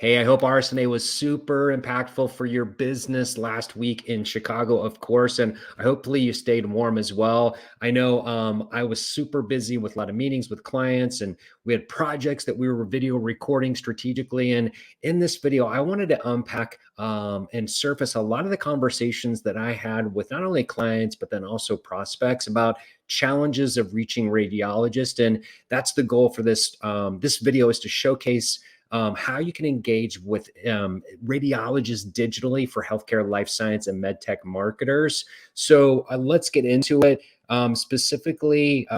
Hey, I hope RSNA was super impactful for your business last week in Chicago, of course, and hopefully you stayed warm as well. I know I was super busy with a lot of meetings with clients, and we had projects that we were video recording strategically. And in this video, I wanted to unpack and surface a lot of the conversations that I had with not only clients, but then also prospects about challenges of reaching radiologists. And that's the goal for this video, is to showcase how you can engage with radiologists digitally for healthcare, life science, and med tech marketers. So let's get into it. Specifically,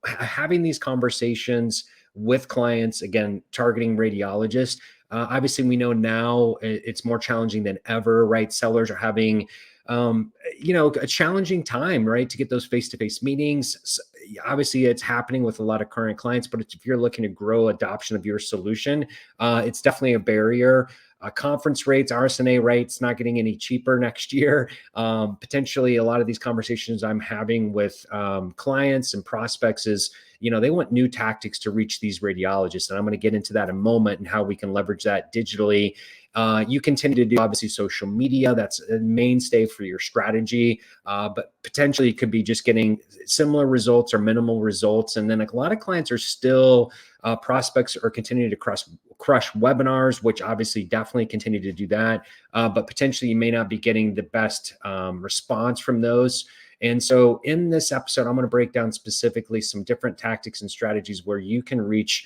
having these conversations with clients, again, targeting radiologists. Obviously, we know now it's more challenging than ever, right? Sellers are having a challenging time, right, to get those face-to-face meetings. Obviously, it's happening with a lot of current clients, but if you're looking to grow adoption of your solution, it's definitely a barrier. Conference rates, RSNA rates, not getting any cheaper next year. Potentially, a lot of these conversations I'm having with clients and prospects is, they want new tactics to reach these radiologists. And I'm going to get into that in a moment and how we can leverage that digitally. You continue to do, obviously, social media. That's a mainstay for your strategy, but potentially it could be just getting similar results or minimal results. And then a lot of clients are still, prospects are continuing to crush webinars, which obviously definitely continue to do that. But potentially you may not be getting the best response from those. And so in this episode, I'm going to break down specifically some different tactics and strategies where you can reach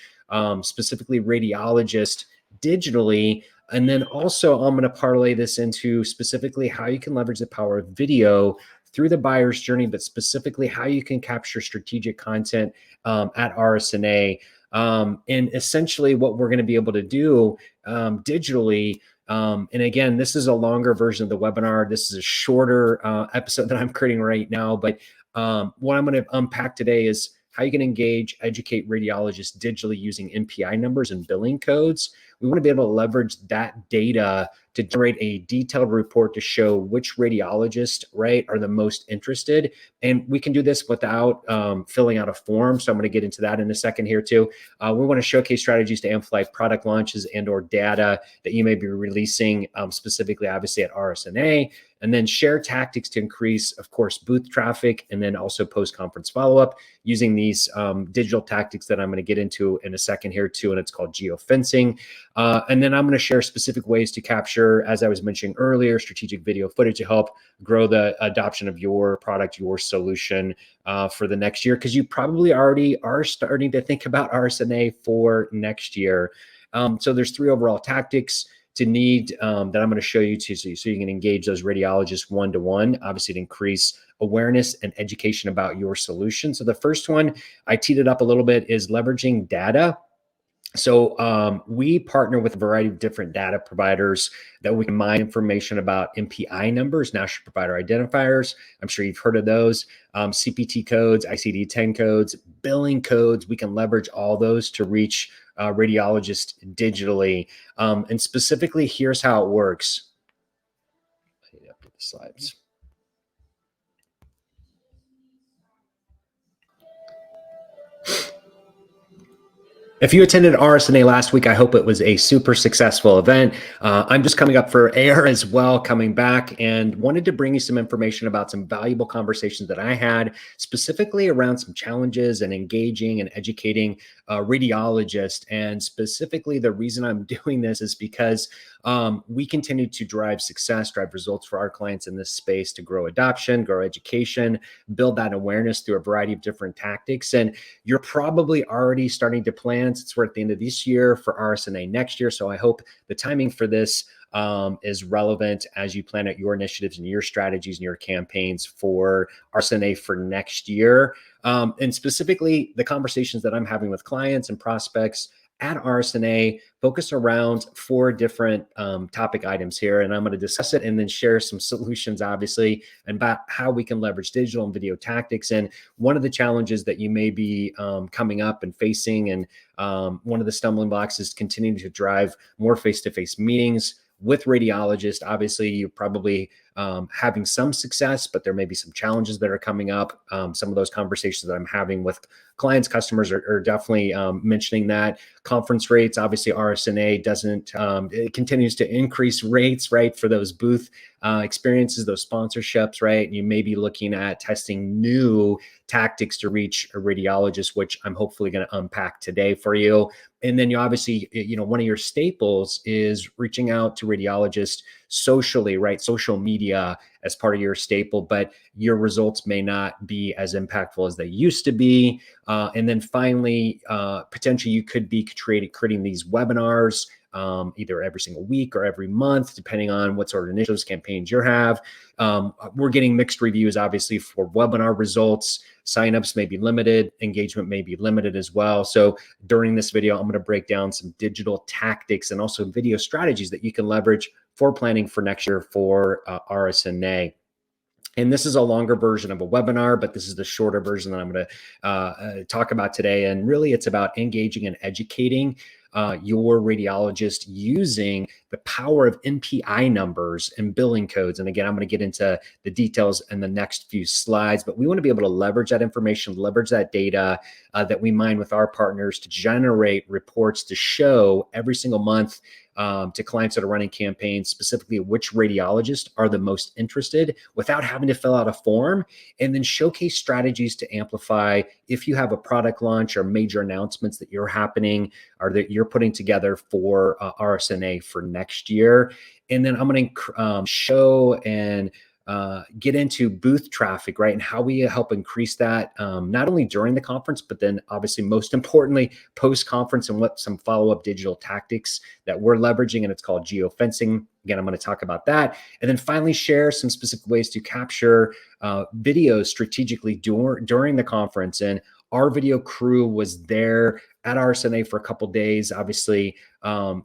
specifically radiologists digitally. And then also I'm going to parlay this into specifically how you can leverage the power of video through the buyer's journey, but specifically how you can capture strategic content at RSNA. And essentially what we're going to be able to do digitally. And again, this is a longer version of the webinar. This is a shorter episode that I'm creating right now. But what I'm going to unpack today is how you can engage, educate radiologists digitally using NPI numbers and billing codes. We want to be able to leverage that data to generate a detailed report to show which radiologists, right, are the most interested. And we can do this without filling out a form. So I'm going to get into that in a second here too. We want to showcase strategies to amplify product launches and or data that you may be releasing specifically, obviously, at RSNA. And then share tactics to increase, of course, booth traffic, and then also post-conference follow-up using these digital tactics that I'm going to get into in a second here too, and it's called geofencing. And then I'm going to share specific ways to capture, as I was mentioning earlier, strategic video footage to help grow the adoption of your product, your solution for the next year, because you probably already are starting to think about RSNA for next year. So there's 3 overall tactics to need that I'm going to show you so you can engage those radiologists one-to-one, obviously to increase awareness and education about your solution. So the first one, I teed it up a little bit, is leveraging data. So we partner with a variety of different data providers that we can mine information about NPI numbers, national provider identifiers. I'm sure you've heard of those, CPT codes, ICD-10 codes, billing codes. We can leverage all those to reach radiologists digitally. And specifically, here's how it works. I need to update the slides. If you attended RSNA last week, I hope it was a super successful event. I'm just coming up for air as well, coming back, and wanted to bring you some information about some valuable conversations that I had, specifically around some challenges and engaging and educating radiologists. And specifically, the reason I'm doing this is because we continue to drive success, drive results for our clients in this space to grow adoption, grow education, build that awareness through a variety of different tactics. And you're probably already starting to plan, since we're at the end of this year, for RSNA next year. So I hope the timing for this is relevant as you plan out your initiatives and your strategies and your campaigns for RSNA for next year. And specifically, the conversations that I'm having with clients and prospects at RSNA focus around 4 different topic items here. And I'm going to discuss it and then share some solutions, obviously, and about how we can leverage digital and video tactics. And one of the challenges that you may be coming up and facing, and one of the stumbling blocks, is continuing to drive more face-to-face meetings with radiologists. Obviously, you probably having some success, but there may be some challenges that are coming up. Some of those conversations that I'm having with clients, customers are definitely mentioning that. Conference rates, obviously RSNA doesn't, it continues to increase rates, right, for those booth experiences, those sponsorships, right? And you may be looking at testing new tactics to reach a radiologist, which I'm hopefully going to unpack today for you. And then you obviously, one of your staples is reaching out to radiologists socially, right? Social media as part of your staple, but your results may not be as impactful as they used to be. And then finally, potentially you could be creating these webinars, either every single week or every month, depending on what sort of initiatives, campaigns you have. We're getting mixed reviews, obviously, for webinar results. Signups may be limited, engagement may be limited as well. So during this video, I'm going to break down some digital tactics and also video strategies that you can leverage for planning for next year for RSNA. And this is a longer version of a webinar, but this is the shorter version that I'm going to talk about today. And really, it's about engaging and educating your radiologist using the power of NPI numbers and billing codes. And again, I'm going to get into the details in the next few slides, but we want to be able to leverage that information, leverage that data that we mine with our partners to generate reports to show every single month to clients that are running campaigns, specifically which radiologists are the most interested without having to fill out a form, and then showcase strategies to amplify if you have a product launch or major announcements that you're happening or that you're putting together for RSNA for next year. And then I'm going to show and get into booth traffic, right? And how we help increase that, not only during the conference, but then obviously most importantly, post-conference, and what some follow-up digital tactics that we're leveraging. And it's called geofencing. Again, I'm going to talk about that. And then finally share some specific ways to capture videos strategically during the conference. And our video crew was there at RSNA for a couple of days, obviously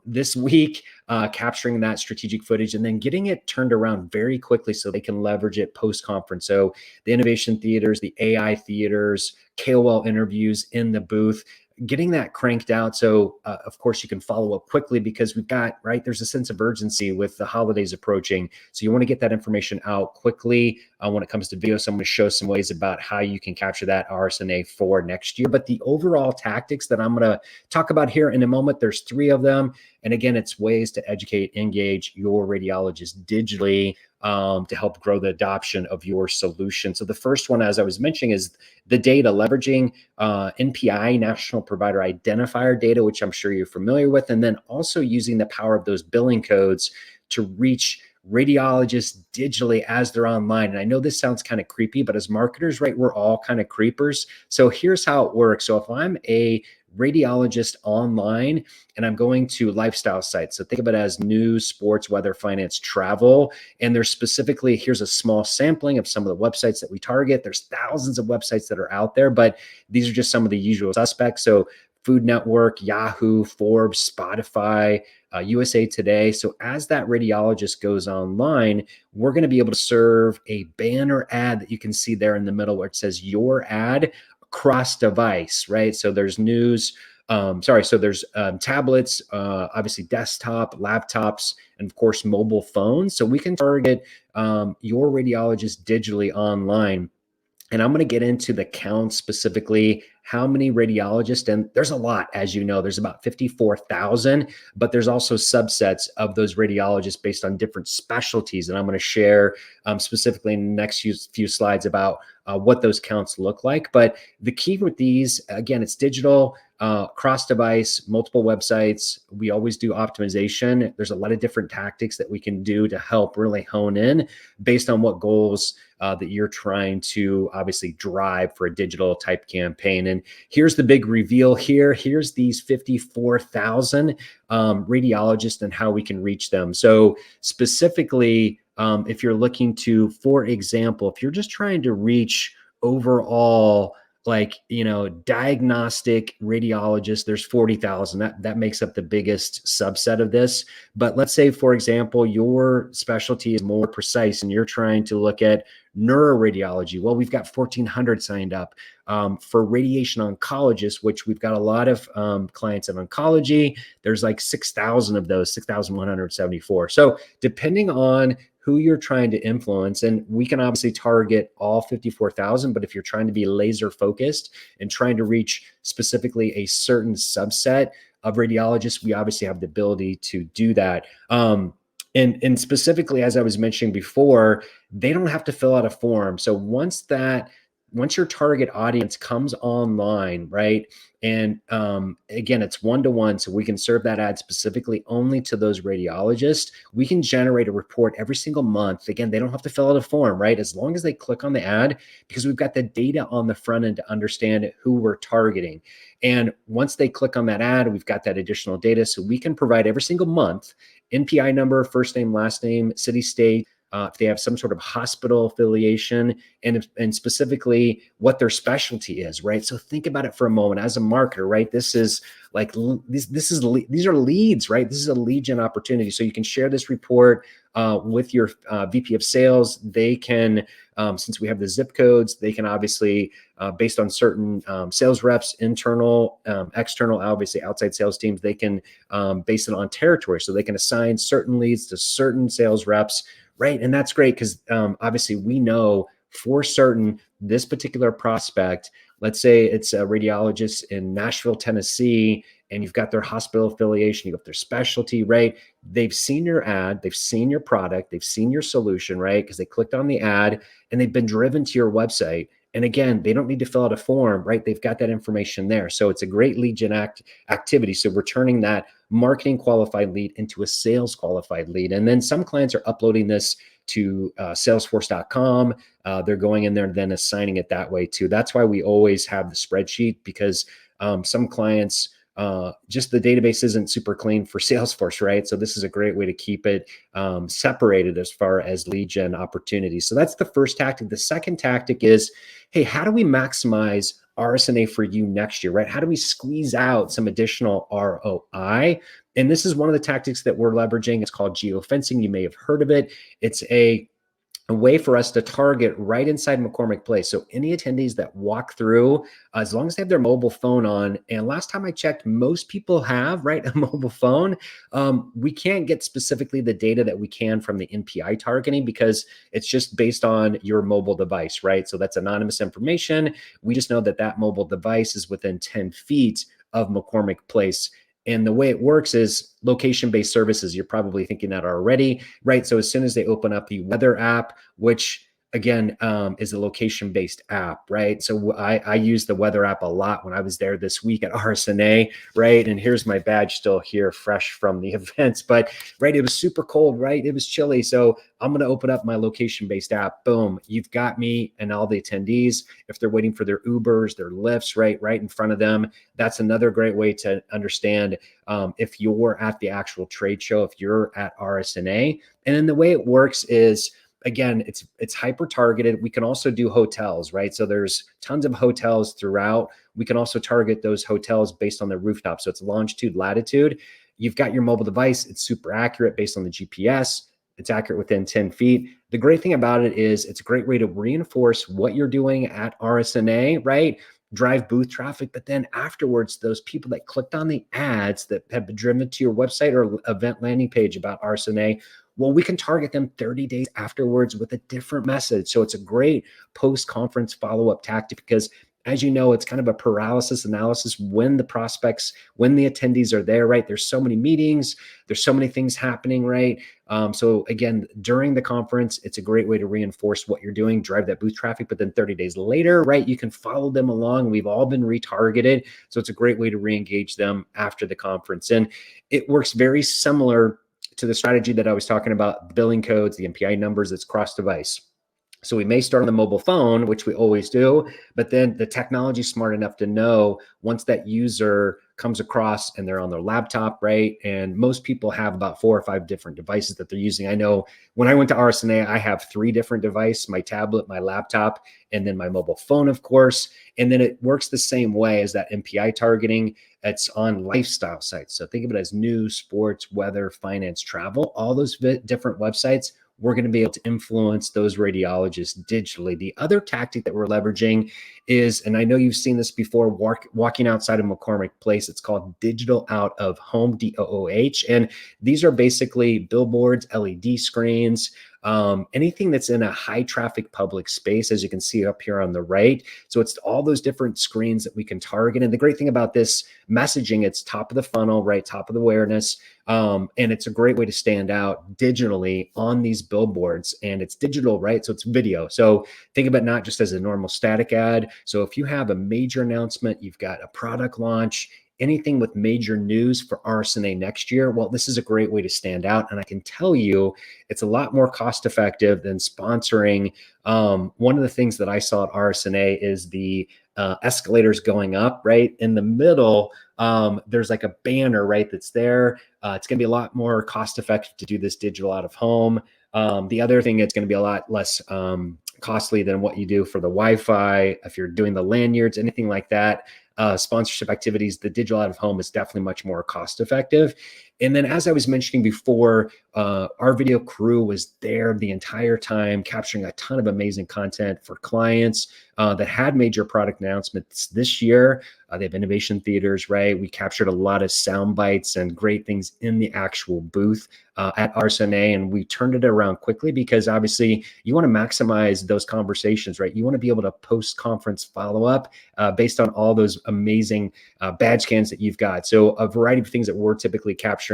this week, capturing that strategic footage and then getting it turned around very quickly so they can leverage it post-conference. So the innovation theaters, the AI theaters, KOL interviews in the booth, getting that cranked out. So of course you can follow up quickly because we've got, right, there's a sense of urgency with the holidays approaching. So you want to get that information out quickly when it comes to video. So I'm going to show some ways about how you can capture that RSNA for next year. But the overall tactics that I'm going to talk about here in a moment, there's 3 of them. And again, it's ways to educate, engage your radiologist digitally to help grow the adoption of your solution. So the first one, as I was mentioning, is the data, leveraging NPI, National Provider Identifier data, which I'm sure you're familiar with, and then also using the power of those billing codes to reach radiologists digitally as they're online. And I know this sounds kind of creepy, but as marketers, right, we're all kind of creepers. So here's how it works. So if I'm a radiologist online and I'm going to lifestyle sites, so think of it as news, sports, weather, finance, travel, and there's specifically, here's a small sampling of some of the websites that we target. There's thousands of websites that are out there, but these are just some of the usual suspects. So Food Network, Yahoo, Forbes, Spotify, USA Today. So as that radiologist goes online, we're going to be able to serve a banner ad that you can see there in the middle where it says your ad cross device, right? So there's news, so there's tablets, obviously desktop, laptops, and of course, mobile phones. So we can target your radiologist digitally online. And I'm going to get into the count specifically, how many radiologists, and there's a lot, as you know, there's about 54,000, but there's also subsets of those radiologists based on different specialties. And I'm going to share specifically in the next few slides about what those counts look like. But the key with these, again, it's digital, cross-device, multiple websites. We always do optimization. There's a lot of different tactics that we can do to help really hone in based on what goals that you're trying to obviously drive for a digital type campaign. And here's the big reveal here. Here's these 54,000 radiologists and how we can reach them. So specifically, if you're looking to, for example, if you're just trying to reach overall, diagnostic radiologists, there's 40,000. That makes up the biggest subset of this. But let's say, for example, your specialty is more precise and you're trying to look at neuroradiology. Well, we've got 1,400 signed up. For radiation oncologists, which we've got a lot of clients in oncology, there's like 6,000 of those, 6,174. So depending on who you're trying to influence, and we can obviously target all 54,000, but if you're trying to be laser focused and trying to reach specifically a certain subset of radiologists, we obviously have the ability to do that. And specifically, as I was mentioning before, they don't have to fill out a form. So once your target audience comes online, right? And again, it's one-to-one, so we can serve that ad specifically only to those radiologists. We can generate a report every single month. Again, they don't have to fill out a form, right? As long as they click on the ad, because we've got the data on the front end to understand who we're targeting. And once they click on that ad, we've got that additional data. So we can provide every single month NPI number, first name, last name, city, state, if they have some sort of hospital affiliation, and specifically what their specialty is, right? So think about it for a moment as a marketer, right? This is like these are leads, right? This is a lead gen opportunity. So you can share this report with your VP of sales. They can, since we have the zip codes, they can obviously, based on certain sales reps, internal, external, obviously outside sales teams, they can base it on territory. So they can assign certain leads to certain sales reps. Right. And that's great because obviously we know for certain this particular prospect, let's say it's a radiologist in Nashville, Tennessee, and you've got their hospital affiliation, you've got their specialty, right? They've seen your ad, they've seen your product, they've seen your solution, right? Because they clicked on the ad and they've been driven to your website. And again, they don't need to fill out a form, right? They've got that information there. So it's a great lead gen activity. So we're turning that marketing qualified lead into a sales qualified lead. And then some clients are uploading this to salesforce.com. They're going in there and then assigning it that way too. That's why we always have the spreadsheet, because some clients, just the database isn't super clean for Salesforce, right? So this is a great way to keep it separated as far as lead gen opportunities. So that's the first tactic. The second tactic is, hey, how do we maximize RSNA for you next year, right? How do we squeeze out some additional ROI? And this is one of the tactics that we're leveraging. It's called geofencing. You may have heard of it. It's a way for us to target right inside McCormick Place. So any attendees that walk through, as long as they have their mobile phone on, and last time I checked, most people have, right, a mobile phone. We can't get specifically the data that we can from the NPI targeting because it's just based on your mobile device, right? So that's anonymous information. We just know that that mobile device is within 10 feet of McCormick Place. And the way it works is location-based services. You're probably thinking that already, right? So as soon as they open up the weather app, which again is a location-based app, right? So I use the weather app a lot when I was there this week at RSNA, right? And here's my badge still here, fresh from the events, but right, it was super cold, right? It was chilly. So I'm going to open up my location-based app. Boom, you've got me and all the attendees. If they're waiting for their Ubers, their Lyfts, right in front of them. That's another great way to understand if you're at the actual trade show, if you're at RSNA. And then the way it works is, again, it's hyper targeted. We can also do hotels, right? So there's tons of hotels throughout. We can also target those hotels based on their rooftop. So it's longitude, latitude. You've got your mobile device. It's super accurate based on the GPS. It's accurate within 10 feet. The great thing about it is it's a great way to reinforce what you're doing at RSNA, right? Drive booth traffic, but then afterwards, those people that clicked on the ads that have been driven to your website or event landing page about RSNA, well, we can target them 30 days afterwards with a different message. So it's a great post-conference follow-up tactic because, as you know, it's kind of a paralysis analysis when the prospects, when the attendees are there, right? There's so many meetings, there's so many things happening, right? So again, during the conference, it's a great way to reinforce what you're doing, drive that booth traffic, but then 30 days later, right, you can follow them along. We've all been retargeted. So it's a great way to re-engage them after the conference. And it works very similar to the strategy that I was talking about, the billing codes, the MPI numbers, it's cross-device. So we may start on the mobile phone, which we always do, but then the technology is smart enough to know once that user comes across and they're on their laptop, right? And most people have about 4 or 5 different devices that they're using. I know when I went to RSNA, I have 3 different devices, my tablet, my laptop, and then my mobile phone, of course. And then it works the same way as that MPI targeting. It's on lifestyle sites. So think of it as news, sports, weather, finance, travel, all those different websites. we're going to be able to influence those radiologists digitally. The other tactic that we're leveraging is, and I know you've seen this before, walking outside of McCormick Place. It's called Digital Out of Home, DOOH. And these are basically billboards, LED screens, anything that's in a high traffic public space, as you can see up here on the right. So it's all those different screens that we can target. And the great thing about this messaging, it's top of the funnel, right? Top of the awareness. And it's a great way to stand out digitally on these billboards. And it's digital, right? So it's video. So think about not just as a normal static ad. So if you have a major announcement, you've got a product launch, anything with major news for RSNA next year, well, this is a great way to stand out. And I can tell you, it's a lot more cost effective than sponsoring. One of the things that I saw at RSNA is the escalators going up, right? In the middle, there's like a banner, right? That's there. It's going to be a lot more cost effective to do this digital out of home. The other thing, it's going to be a lot less costly than what you do for the Wi-Fi. If you're doing the lanyards, anything like that, sponsorship activities, the digital out of home is definitely much more cost effective. And then, as I was mentioning before, our video crew was there the entire time, capturing a ton of amazing content for clients that had major product announcements this year. They have innovation theaters, right? We captured a lot of sound bites and great things in the actual booth at RSNA, and we turned it around quickly because obviously you want to maximize those conversations, right? You want to be able to post-conference follow-up based on all those amazing badge scans that you've got. So a variety of things that we're typically capturing.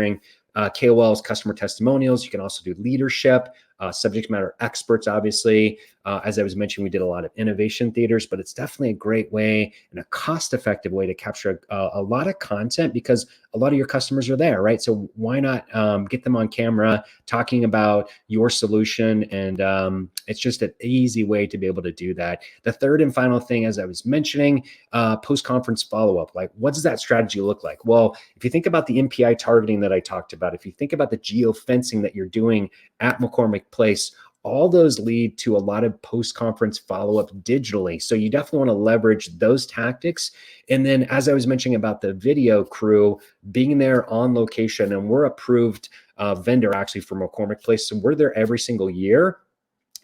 KOLs, customer testimonials. You can also do leadership, subject matter experts, obviously. As I was mentioning, we did a lot of innovation theaters, but it's definitely a great way and a cost-effective way to capture a lot of content because a lot of your customers are there, right? So why not get them on camera talking about your solution? And it's just an easy way to be able to do that. The third and final thing, as I was mentioning, post-conference follow-up. Like, what does that strategy look like? Well, if you think about the MPI targeting that I talked about, if you think about the geofencing that you're doing at McCormick Place, all those lead to a lot of post-conference follow-up digitally. So you definitely want to leverage those tactics. And then, as I was mentioning about the video crew being there on location, and we're approved vendor actually for McCormick Place. So we're there every single year.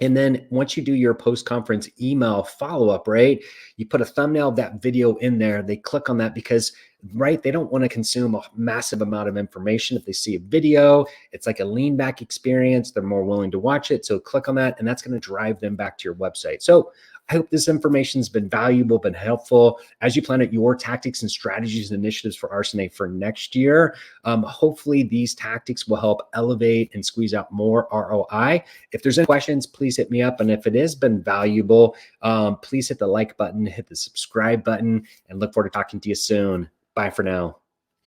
And then once you do your post-conference email follow-up, right, you put a thumbnail of that video in there. They click on that because, right, they don't want to consume a massive amount of information. If they see a video, it's like a lean back experience. They're more willing to watch it. So click on that, and that's going to drive them back to your website. So I hope this information has been valuable, been helpful as you plan out your tactics and strategies and initiatives for RSNA for next year. Hopefully these tactics will help elevate and squeeze out more ROI. If there's any questions, please hit me up. And if it has been valuable, please hit the like button, hit the subscribe button, and look forward to talking to you soon. Bye for now.